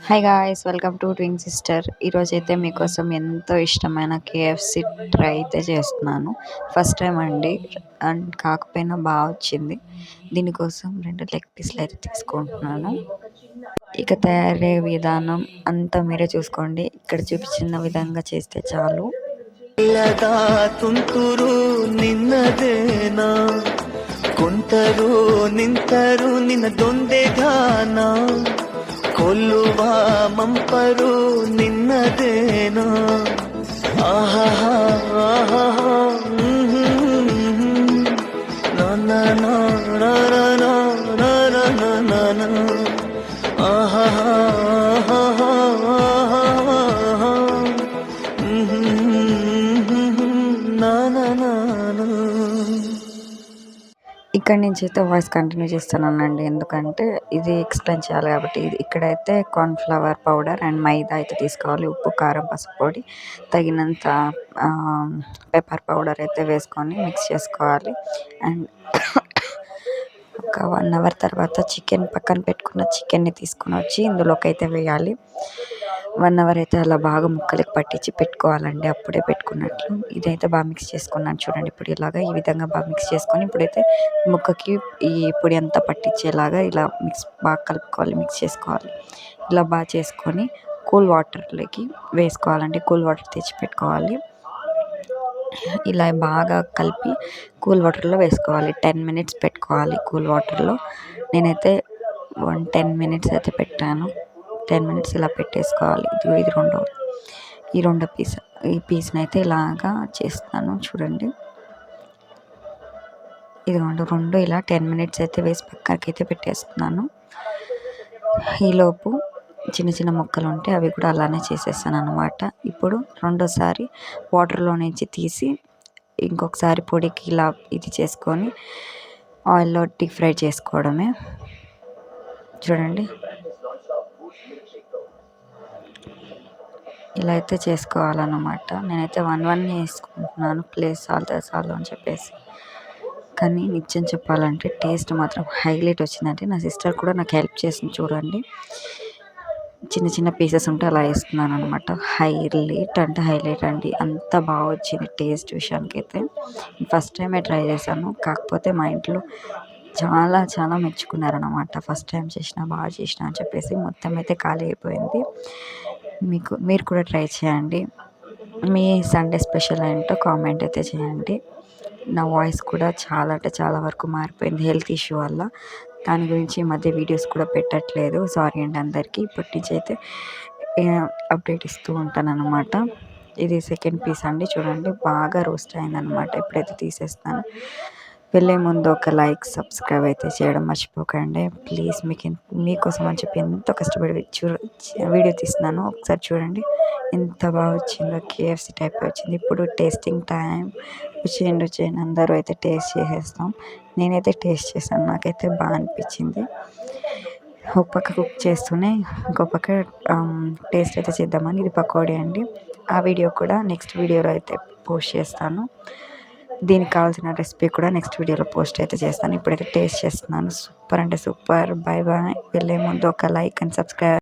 Hi guys, welcome to twin sister. ఈరోజైతే మీకోసం ఎంతో ఇష్టమైన కేఎఫ్సి ట్రై అయితే చేస్తున్నాను. ఫస్ట్ టైం అండి, అండ్ కాకపోయినా బాగా వచ్చింది. దీనికోసం 2 లెగ్ పీస్లు అయితే తీసుకుంటున్నాను. ఇక తయారయ్యే విధానం అంతా మీరే చూసుకోండి. ఇక్కడ చూపించిన విధంగా చేస్తే చాలు. ತುಂತುರು ನಿನ್ನದೇನಾ ಕುಂತರು ನಿಂತರು ನಿನ್ನದೊಂದೇ ಗಾನ ಕೊಲ್ಲುವ ಮಂಪರು ನಿನ್ನದೇನಾ ಆಹಾ ಆಹಾ ನನ್ನ ಆಹಾ ఇక్కడ నుంచి అయితే వాయిస్ కంటిన్యూ చేస్తానండి, ఎందుకంటే ఇది ఎక్స్ప్లెయిన్ చేయాలి కాబట్టి. ఇక్కడైతే కార్న్ఫ్లవర్ పౌడర్ అండ్ మైదా అయితే తీసుకోవాలి. ఉప్పు, కారం, పసుపు పొడి, తగినంత పెప్పర్ పౌడర్ అయితే వేసుకొని మిక్స్ చేసుకోవాలి. అండ్ ఒక 1 అవర్ తర్వాత చికెన్ పక్కన పెట్టుకున్న చికెన్ని తీసుకొని వచ్చి ఇందులోకి అయితే వేయాలి. 1 అవర్ అయితే అలా బాగా ముక్కలకి పట్టించి పెట్టుకోవాలండి, అప్పుడే పెట్టుకున్నట్లు. ఇదైతే బాగా మిక్స్ చేసుకున్నాను చూడండి. ఇప్పుడు ఇలాగా ఈ విధంగా బాగా మిక్స్ చేసుకొని ఇప్పుడైతే ముక్కకి ఈ పొడి అంతా పట్టించేలాగా ఇలా బాగా కలుపుకోవాలి, మిక్స్ చేసుకోవాలి. ఇలా బాగా చేసుకొని కూల్ వాటర్లోకి వేసుకోవాలండి. కూల్ వాటర్ తెచ్చి పెట్టుకోవాలి. ఇలా బాగా కలిపి కూల్ వాటర్లో వేసుకోవాలి. 10 మినిట్స్ పెట్టుకోవాలి కూల్ వాటర్లో. నేనైతే 10 మినిట్స్ అయితే పెట్టాను. 10 మినిట్స్ ఇలా పెట్టేసుకోవాలి. ఇది రెండో ఈ పీస్ని అయితే ఇలాగా చేస్తాను చూడండి. ఇది రెండు ఇలా 10 మినిట్స్ అయితే వేసి పక్కకైతే పెట్టేస్తున్నాను. ఈలోపు చిన్న చిన్న ముక్కలు ఉంటే అవి కూడా అలానే చేసేస్తాను అనమాట. ఇప్పుడు రెండోసారి వాటర్లో నుంచి తీసి ఇంకొకసారి పొడికి ఇలా ఇది చేసుకొని ఆయిల్లో డీప్ ఫ్రై చేసుకోవడమే. చూడండి, ఇలా అయితే చేసుకోవాలన్నమాట. నేనైతే 1 వేసుకుంటున్నాను, ప్లేస్ చాలు అని చెప్పేసి. కానీ నిజం చెప్పాలంటే టేస్ట్ మాత్రం హైలైట్ వచ్చిందంటే నా సిస్టర్ కూడా నాకు హెల్ప్ చేసింది చూడండి. చిన్న చిన్న పీసెస్ ఉంటే అలా వేస్తున్నాను అనమాట. హైలైట్ అండి, అంత బాగా వచ్చింది టేస్ట్ విషయానికి అయితే. ఫస్ట్ టైమే ట్రై చేశాను, కాకపోతే మా ఇంట్లో చాలా చాలా మెచ్చుకున్నారనమాట. ఫస్ట్ టైం బాగా చేసిన అని చెప్పేసి. మొత్తం అయితే ఖాళీ అయిపోయింది. మీరు కూడా ట్రై చేయండి. మీ సండే స్పెషల్ ఏంటో కామెంట్ అయితే చేయండి. నా వాయిస్ కూడా చాలా అంటే చాలా వరకు మారిపోయింది హెల్త్ ఇష్యూ వల్ల. దాని గురించి ఈ మధ్య వీడియోస్ కూడా పెట్టట్లేదు, సారీ అండి అందరికీ. ఇప్పటి నుంచి అయితే అప్డేట్ ఇస్తూ ఉంటాను అనమాట. ఇది సెకండ్ పీస్ అండి, చూడండి బాగా రోస్ట్ అయిందనమాట. ఇప్పుడైతే తీసేస్తాను. వెళ్ళే ముందు ఒక లైక్, సబ్స్క్రైబ్ అయితే చేయడం మర్చిపోకండి ప్లీజ్. మీకోసం అని చెప్పి ఎంతో కష్టపడి వీడియో తీస్తున్నాను. ఒకసారి చూడండి ఎంత బాగా వచ్చిందో. కేఎఫ్సి టైప్ వచ్చింది. ఇప్పుడు టేస్టింగ్ టైం. వచ్చేయండి అందరూ అయితే టేస్ట్ చేసేస్తాం. నేనైతే టేస్ట్ చేశాను, నాకైతే బాగా అనిపించింది. ఒక పక్క కుక్ చేస్తూనే ఇంకో పక్క టేస్ట్ అయితే చేద్దామని. ఇది పకోడీ అండి. ఆ వీడియో కూడా నెక్స్ట్ వీడియోలో అయితే పోస్ట్ చేస్తాను. దీనికి కావాల్సిన రెసిపీ కూడా నెక్స్ట్ వీడియోలో పోస్ట్ అయితే చేస్తాను. ఇప్పుడైతే టేస్ట్ చేస్తున్నాను. సూపర్ అంటే సూపర్. Bye bye. వెళ్ళే ముందు ఒక లైక్ అండ్ సబ్స్క్రైబ్.